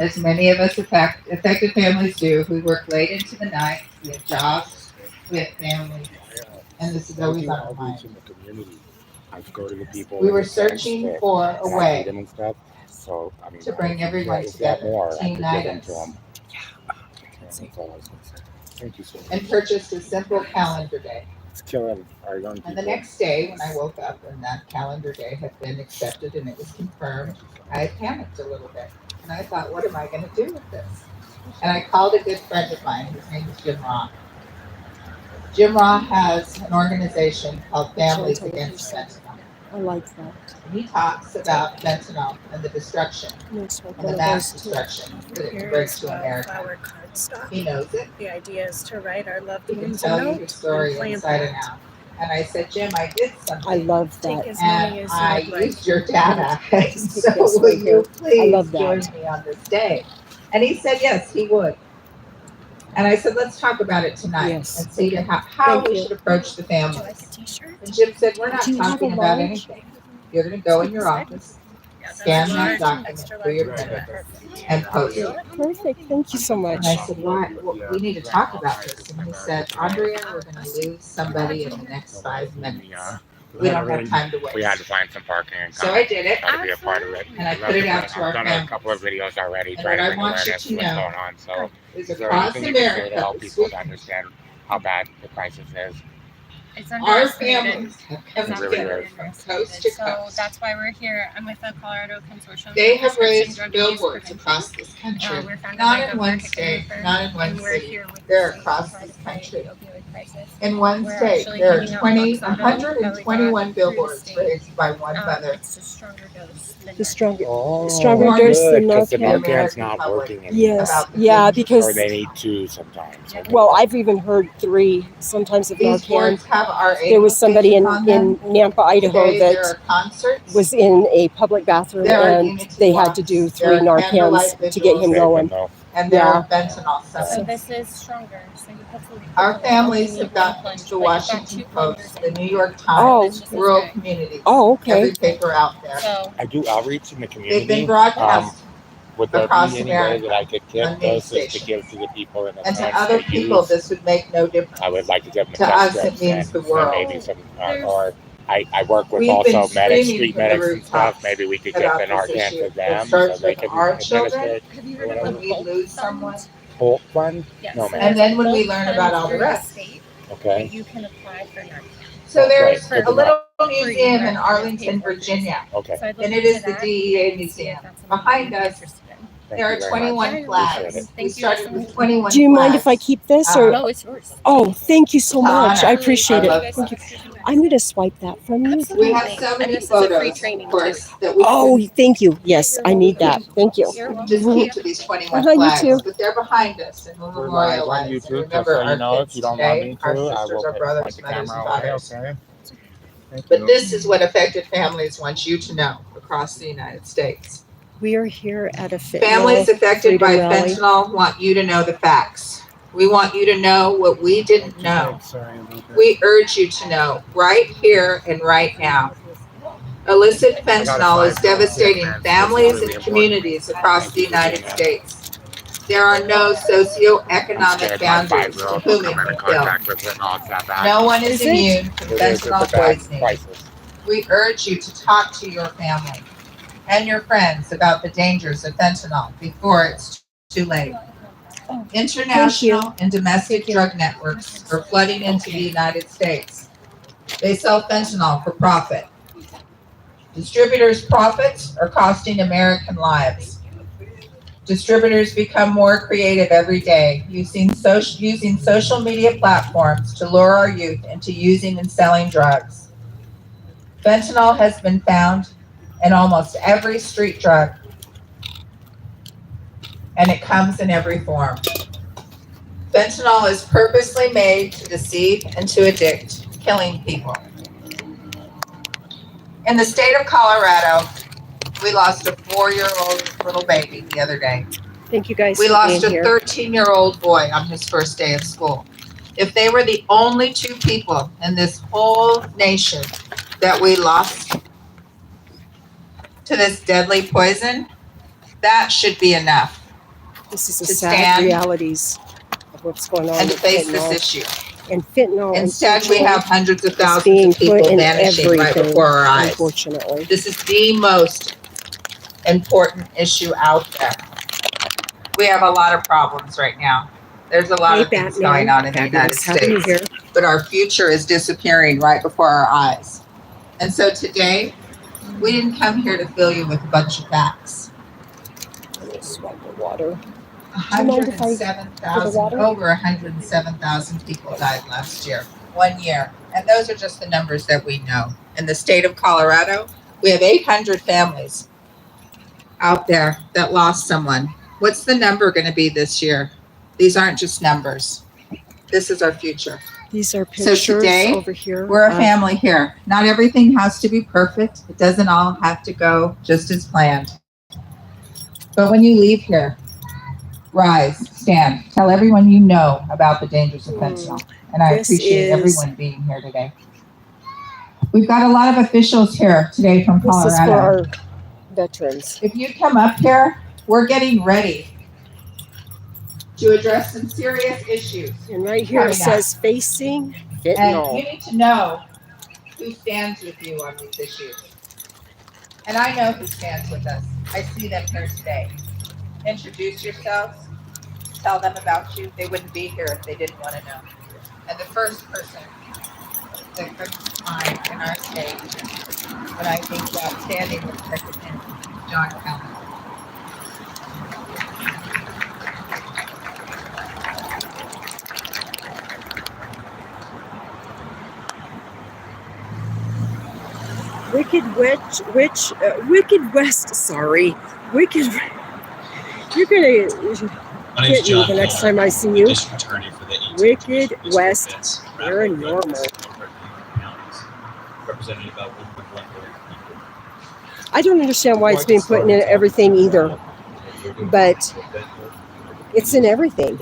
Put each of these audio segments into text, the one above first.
as many of us affected families do, we work late into the night. We have jobs, we have families, and this is I always do on our outreach mind. in the community. I go to the people We in were the tents searching that for a need way them and stuff. So, I mean, to bring everyone if you have together, more, to I could give unite them to us, them. That's all I was going to say. Thank you so much. and purchased a simple calendar day. It's killing our young people. And the next day, when I woke up and that calendar day had been accepted and it was confirmed, I panicked a little bit. And I thought, what am I going to do with this? And I called a good friend of mine. His name is Jim Roth. Jim Roth has an organization called Families Against Fentanyl. I like that. And he talks about fentanyl and the destruction and the mass destruction that it can bring to America. He knows it. The idea is to write our loved He can ones a tell you note the story and plant inside and that. out. And I said, Jim, I did something. I love Take that. as many And as I you'd like. used your data. And Just so take this will right you here. I please love that. join me on this day? And he said, yes, he would. And I said, let's talk about it tonight Yes. and see how Thank we you. should approach the Would you like a families. t-shirt? And Jim said, we're not Do you have talking a about large? anything. You're going to go in your office, scan that document for your printer, and post it. Perfect. Thank you so much. And I said, why? Well, we need to talk about this. And he said, Andrea, we're going to lose somebody in the next 5 minutes. We don't have time to waste. We had to find some parking and So I did it, try to be a part of it. and I put it out to our I've done a families. couple of videos already And trying what to I bring want you awareness to to what's know going on. So is is there across anything you can say to America, help people to understand how bad the crisis is? It's our underestimated. families have It's come absolutely together from underestimated. coast to So coast. that's why we're here. I'm with the Colorado Consortium. They for have Prescription raised Drug Abuse billboards Prevention. across this country, We're founded not by in Governor one Kit state, Jennifer, not in one and we're city. here with They're the state across to try this to fight country. the opioid crisis. In one We're state, actually there are handing out Oxycontin that we got 121 through the billboards state. raised by one mother. It's a stronger dose than The Narcan. stronger Oh, dose than because the Narcan. Narcan's not Public. working anymore. Yes. About the Yeah, dangers because Or they need two sometimes. well, I've even heard 3 sometimes of These Narcan. boards have our There was somebody stations on them. in Nampa, Idaho Today there that are concerts. was in a public bathroom There are and unity they had to do walks. 3 There are candlelight Narcans to get him vigils. going. though. And there are Yeah. fentanyl So summits. this is stronger. So you hopefully Our only families need have one gotten plunge, to the but you've got Washington 2 Post, plungers the in. New York Oh. Times, It's just as Rural good. Communities, Oh, okay. every paper out there. So I do outreach in the They've been community. broadcast Would there across be any way that I America could get on news doses to stations. give to the people in the And to tents other to people, use? this would make no difference. I would like to give them To test us, it strips means and the world. maybe some, There's- or I work with We've been also medics, screaming street from the medics and stuff. rooftops Maybe we could get about the this Narcan issue. to It them so starts they with can our administer children. it. have you or heard of When the we Bolt lose Fund? someone, Holt one? Yes. No, So man. and then when we Bolt learn Fund about all the through the rest. state Okay. that you can apply for Narcan. So Oh, there's great. a little Free, museum in right? Arlington, Virginia, Okay. So I'd look and it into is the that DEA and see if museum. that's something Behind you'd be us, interested in. Thank there you are very 21 much. flags. Appreciate it. We Thank you started so with much. 21 Do you mind if I flags. keep this or? No, it's yours. Oh, thank you so To much. honor I appreciate our it. loved Thank you. ones. I'm going to swipe that from you. Absolutely. We have so And many this is a free photos, training of course, that we Oh, couldn't thank you. Yes, I need that. Thank you. You're welcome. just Mhm. keep to these 21 You flags, too. but they're behind us and we'll We're live on memorialize and YouTube, just remember so you our know. If kids you don't want today, me our to, I sisters, will our point brothers, the mothers, and camera away, fathers. okay? Thank But you. this is what affected families want you to know across the United States. We are here at a Families fentanyl affected by freedom rally. fentanyl want you to know the facts. We want you to know what we didn't know. Sorry about that. We urge you to know right here and right now. Illicit fentanyl is devastating families and communities across the United States. There are no socioeconomic boundaries to whom it can kill. No one is Is it? immune from fentanyl poisoning. We urge you to talk to your family and your friends about the dangers of fentanyl before it's too late. International and domestic drug networks are flooding into the United States. They sell fentanyl for profit. Distributors' profits are costing American lives. Distributors become more creative every day, using social media platforms to lure our youth into using and selling drugs. Fentanyl has been found in almost every street drug, and it comes in every form. Fentanyl is purposely made to deceive and to addict, killing people. In the state of Colorado, we lost a 4-year-old little baby the other day. Thank you guys We for lost being a here. 13-year-old boy on his first day of school. If they were the only 2 people in this whole nation that we lost to this deadly poison, that should be enough This is the to sad stand realities of what's going on and to with face this fentanyl. issue. And fentanyl, Instead, we have hundreds of is thousands being of people put in vanishing right everything, before our eyes. unfortunately. This is the most important issue out there. We have a lot of problems right now. There's a lot Hey, of things Batman. going on in the United Fabulous having you States, here. but our future is disappearing right before our eyes. And so today, we didn't come here to fill you with a bunch of facts. Let me swipe the water. Do you mind if I pour the water? Over 107,000 people died last year, 1 year. And those are just the numbers that we know. In the state of Colorado, we have 800 families out there that lost someone. What's the number going to be this year? These aren't just numbers. This is our future. These are pictures today, over here. We're a family here. Not everything has to be perfect. It doesn't all have to go just as planned. But when you leave here, rise, stand, tell everyone you know about the dangers of fentanyl. And I appreciate everyone being here today. We've got a lot of officials here today from Colorado. This is for our veterans. If you come up here, we're getting ready to address some serious issues. And right here it says FACiNG And fentanyl. you need to know who stands with you on these issues. And I know who stands with us. I see them here today. Introduce yourselves. Tell them about you. They wouldn't be here if they didn't want to know. And the first person that comes to mind in our state when I think about standing with President John Kelly. Wicked West. Sorry, Wicked. You're gonna get me the next time I see you. Wicked West Paranormal. I don't understand why it's being put in everything either, but it's in everything.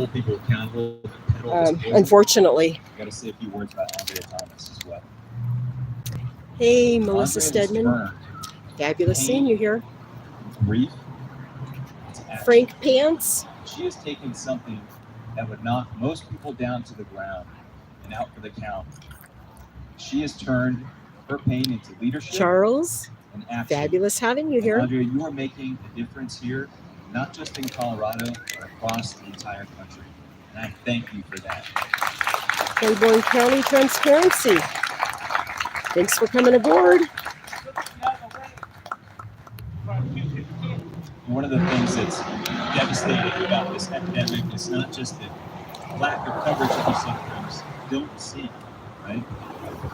Unfortunately. Got to say a few words about Andrea Thomas as well. Hey, Melissa Stedman. Fabulous seeing you here. Grief. Frank Pants. She has taken something that would knock most people down to the ground and out for the count. She has turned her pain into leadership. Charles. And action. Fabulous having you here. Andrea, you are making a difference here, not just in Colorado, but across the entire country. And I thank you for that. Claiborne County Transparency. Thanks for coming aboard. One of the things that's devastating about this epidemic is not just the lack of coverage that we sometimes don't see, right?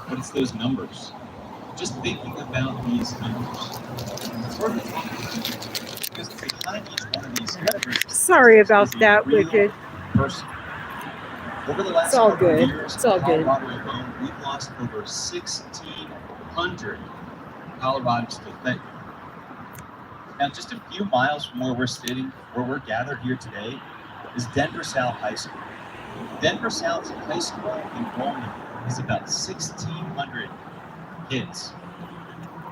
But it's those numbers. Just thinking about these numbers. Because behind each one of these numbers, sorry about that, Wicked. Person. Over the last it's all couple good. Years, it's all good. Colorado alone, we've lost over 1,600 Coloradans to fentanyl. Now, just a few miles from where we're sitting, where we're gathered here today, is Denver South High School. Denver South High School enrollment is about 1,600 kids.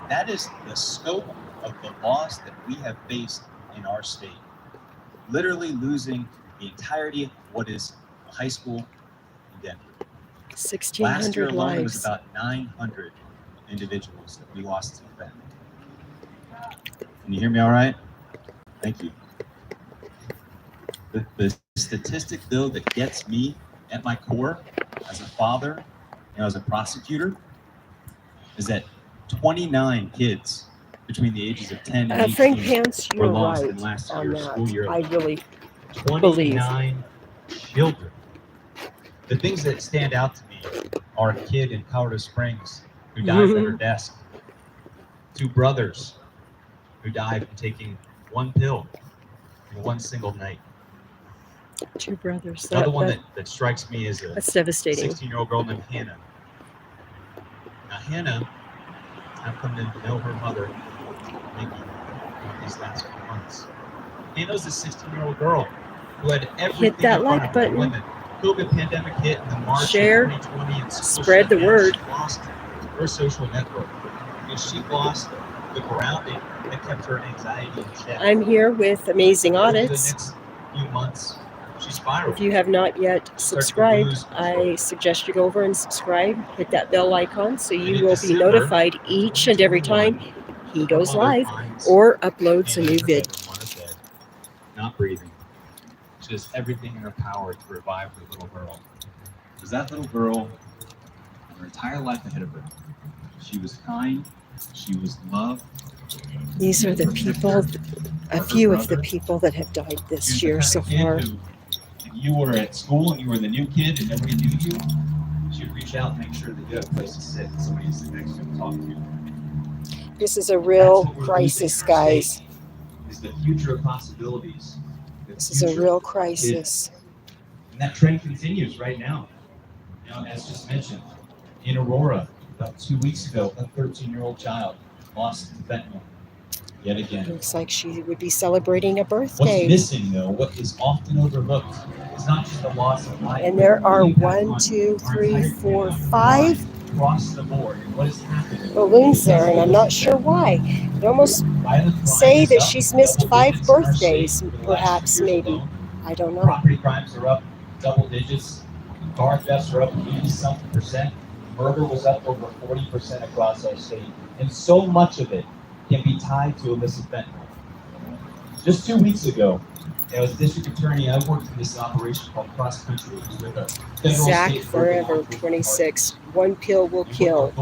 That is the scope of the loss that we have faced in our state. Literally losing the entirety of what is a high school in Denver. 1,600 Last year alone, lives. it was about 900 individuals that we lost to fentanyl. Can you hear me all right? Thank you. The statistic, though, that gets me at my core as a father and as a prosecutor is that 29 kids between the ages of 10 and 18 Frank Pants, were you're lost right in last on year's school year. I really 29 children. The things that stand out to me are a kid in Colorado Springs who died at her desk, 2 brothers who died from taking 1 pill in 1 single night. 2 brothers. Another one that strikes me is a that's devastating. 16-year-old girl named Hannah. Now Hannah, I've come to know her mother maybe these last few months. Hannah's a 16-year-old girl who had everything Hit that in front like of her. button. When the COVID pandemic hit in the March Share. of 2020 and school Spread the shut down, word. she lost her social network. And she lost the grounding that kept her anxiety in check. I'm here with Amazing Over the Audits. next few months, she spiraled. If you have not yet subscribed, I suggest you go over and subscribe. Hit that bell icon so you will be notified each and every time he goes live or uploads a new vid. Not breathing. She does everything in her power to revive her little girl. Because that little girl, her entire life ahead of her, she was kind, she was loved. These are the people, a few of the people that have died this year so far. If you were at school and you were the new kid and nobody knew you, she'd reach out and make sure that you had a place to sit and somebody to sit next to and talk to. This is a real crisis, guys. Is the future of possibilities. This is a real crisis. And that trend continues right now. Now, as just mentioned, in Aurora, about 2 weeks ago, a 13-year-old child lost to fentanyl. Yet again. Looks like she would be celebrating a What's birthday. missing, though, what is often overlooked, is not just the loss of life. And there are 1, 2, 3, 4, 5 across the board. And what is happening? balloons there, and I'm not sure why. They almost say that she's missed 5 birthdays, perhaps, maybe. I don't know. Property crimes are up double digits. Car thefts are up 80-something%. Murder was up over 40% across our state. And so much of it can be tied to illicit fentanyl. Just 2 weeks ago, as a district attorney, I worked in this operation called Cross Country with a federal Zach state Forever 26. One pill will kill.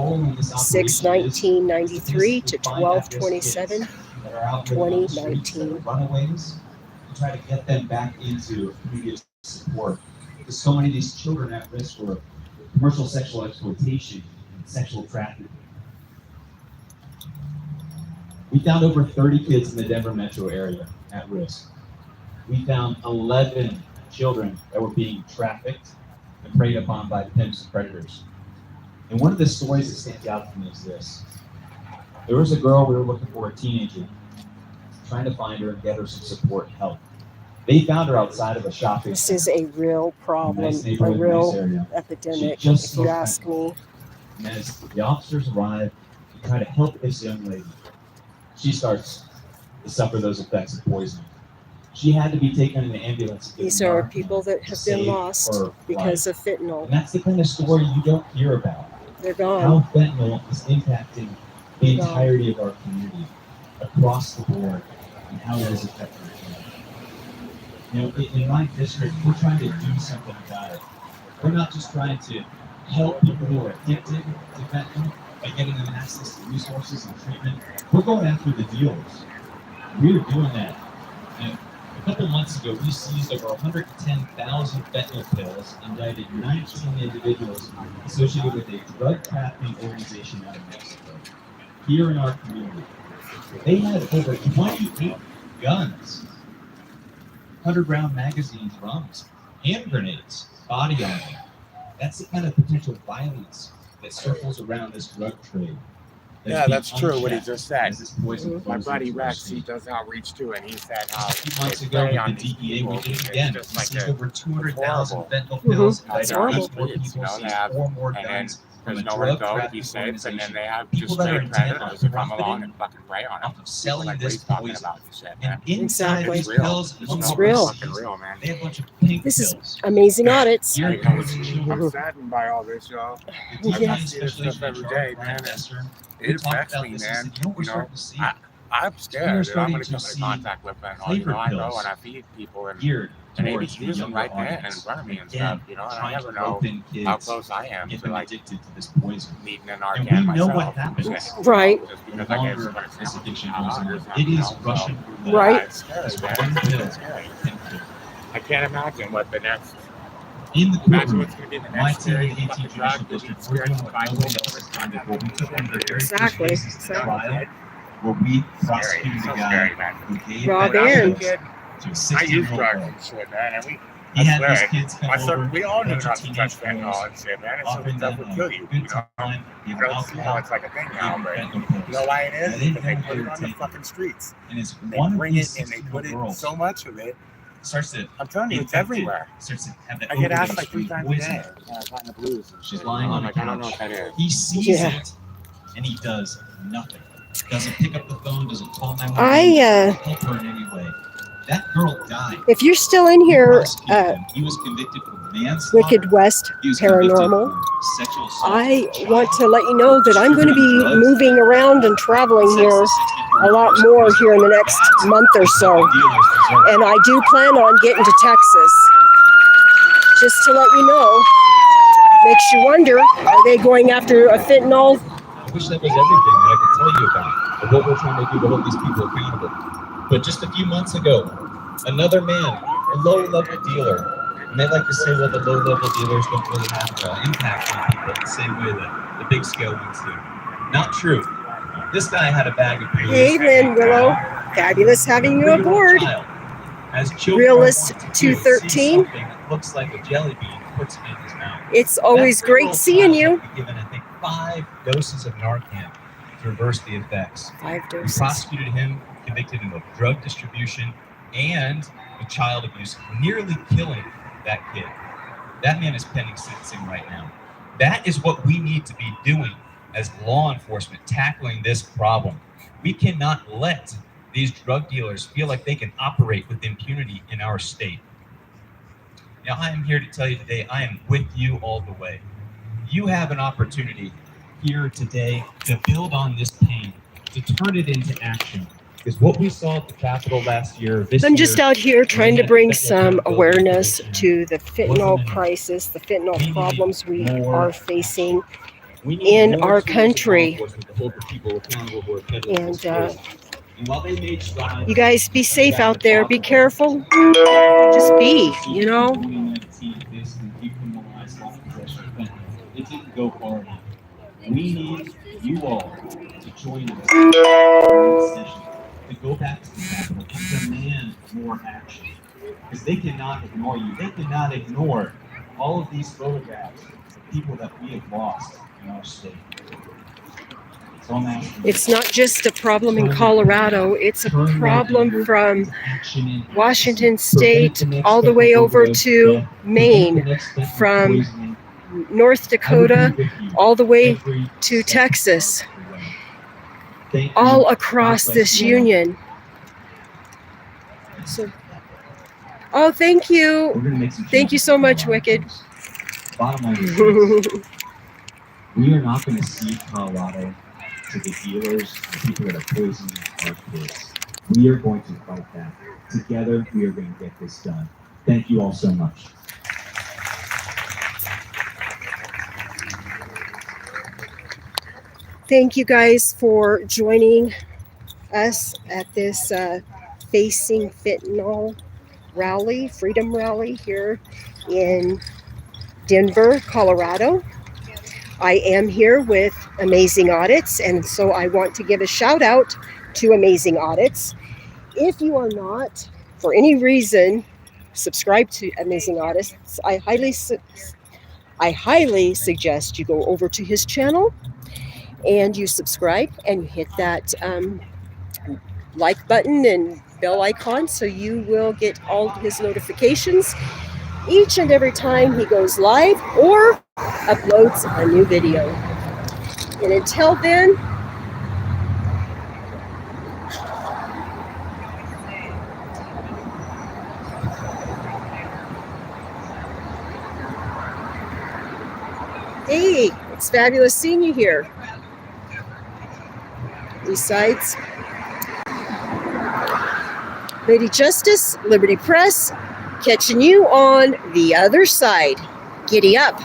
6/19/93 to 12/27. 2019. Runaways to try to get them back into community support. Because so many of these children at risk for commercial sexual exploitation and sexual trafficking. We found over 30 kids in the Denver metro area at risk. We found 11 children that were being trafficked and preyed upon by pimps and predators. And one of the stories that stands out to me is this. There was a girl we were looking for, a teenager, trying to find her and get her some support and help. They found her outside of a shopping This center. is a real problem, Nice a neighborhood, nice real area. epidemic, She just if you ask me. And as the officers arrive to try to help this young lady, she starts to suffer those effects of poisoning. She had to be taken in an ambulance. These are people that have been lost because of fentanyl. And that's the kind of story you don't hear about. They're How gone. fentanyl is impacting the entirety of our community across the board and how it is affecting our community. You know, in my district, we're trying to do something about it. We're not just trying to help people who are addicted to fentanyl by getting them access to resources and treatment. We're going after the dealers. We're doing that. And a couple months ago, we seized over 110,000 fentanyl pills, indicted 19 individuals associated with a drug trafficking organization out of Mexico, here in our community. They had over 28 guns, 100-round magazines, drums, hand grenades, body armor. That's the kind of potential violence that circles around this drug trade. Yeah, that's true what he just said. Poison My flows buddy into our Rex, state. he does outreach too, and he said how A few months they ago prey on with the these DEA, people. we did it It's again. just We like seized a- over 200,000 horrible. fentanyl Mhm. pills. That's indicted horrible. 8 more people, You know, they seized have- 4 more and guns from there's a nowhere to drug go to be trafficking safe, and then organization. they have People just that are straight intent on predators that come along profiting and fucking prey on them. off of selling Like this Ray's talking poison. about this shit, And man. inside Exactly. these It's real. pills, It's among It's what real. we're fucking seized, real, man. they have a bunch of pink This is pills. amazing audits. Ear I'm codes and children. saddened by all this, y'all. The Yeah. DEA I see this special stuff agent in every charge, day, Brian man. Besser, we It talked affects about me, this. man. He said, you know what we're You know, starting to see? I'm scared that I'm going to come starting into to contact with fentanyl. You flavored know, I go pills and I feed people, and geared they towards just the use them younger right there audience. in front of me and Again, stuff. You know, and I trying never to know rope in how kids, close I am get to them like addicted to this poison. needing an And Narcan we know myself. what happens. Right. Just The because I longer get so this addiction much goes on, others, it you is know, Russian so- roulette. Right. It's scary, It's man. one pill It's scary. can kill. I can't imagine what the next. In the Imagine courtroom, what's going to be the my next team in scary the 18th fucking Judicial drug. District, We're we're doing what nobody else has done before. We took one of the very first Exactly. cases to trial where we prosecuted So a guy scary, man. who gave Rob fentanyl Aaron. pills to a I use 16-year-old drugs boy. and shit, man. And He I had swear, these kids come I said, over, we all knew bunch of not to touch teenage fentanyl boys, and shit, man. It's offering something that them would kill you. a You good know, time, give you them know, alcohol, it's like a thing give now, them but fentanyl pills. you know why it is? They didn't Because they know put they it were on the taking fucking streets. And it's They one of bring these it and they 16 put it girls so much of it. starts to I'm telling you, it's infected, everywhere. starts to have that I get asked overdose like 3 from times a poison. day. I find the blues. and She's shit. lying I'm on the like, I don't know couch. what that is. He sees Yeah. it and he does nothing. Doesn't pick up the phone, doesn't call 911, I help her in any way. That girl died. If you're still in here, He was convicted for manslaughter. Wicked West He was convicted Paranormal, for sexual assault. I want to let you know that I'm going to be moving around and traveling here a lot more here in the next month or so. And I do plan on getting to Texas. Just to let you know, makes you wonder, are they going after a fentanyl? I wish that was everything that I could tell you about, of what we're trying to do to hold these people accountable. But just a few months ago, another man, a low-level dealer, and they like to say, well, the low-level dealers don't really have impact on people the same way that the big-scale ones do. Not true. This guy had a bag of booze. Hey, Lynn Willow. Fabulous having you aboard. Realist 213. Looks like a jelly bean, puts it in his mouth. It's always great seeing you. Given, I think, 5 doses of Narcan to reverse the effects. 5 We doses. prosecuted him, convicted him of drug distribution and of child abuse, nearly killing that kid. That man is pending sentencing right now. That is what we need to be doing as law enforcement, tackling this problem. We cannot let these drug dealers feel like they can operate with impunity in our state. Now, I am here to tell you today, I am with you all the way. You have an opportunity here today to build on this pain, to turn it into action. Because what we saw at the Capitol last year, I'm just out here trying to bring some awareness to the fentanyl crisis, the fentanyl problems we are facing in our country. And you guys be safe out there. Be careful. Just be, you know. It didn't go far enough. We need you all to join us in this session, to go back to the Capitol and demand more action. Because they cannot ignore you. They cannot ignore all of these photographs of people that we have lost in our state. So I'm asking It's not just a problem in Colorado. It's a problem from Washington State all the way over to Maine, from North Dakota all the way to Texas, all across this union. So, oh, thank you. Thank you so much, Wicked. Bottom line is this. We are not going to cede Colorado to the dealers, the people that are poisoning our kids. We are going to fight that. Together, we are going to get this done. Thank you all so much. Thank you guys for joining us at this FACiNG Fentanyl rally, Freedom Rally here in Denver, Colorado. I am here with Amazing Audits, and so I want to give a shout out to Amazing Audits. If you are not, for any reason, subscribed to Amazing Audits, I highly suggest you go over to his channel and you subscribe and you hit that like button and bell icon so you will get all his notifications each and every time he goes live or uploads a new video. And until then, hey, it's fabulous seeing you here. Besides, Lady Justice, Liberty Press, catching you on the other side. Giddy up.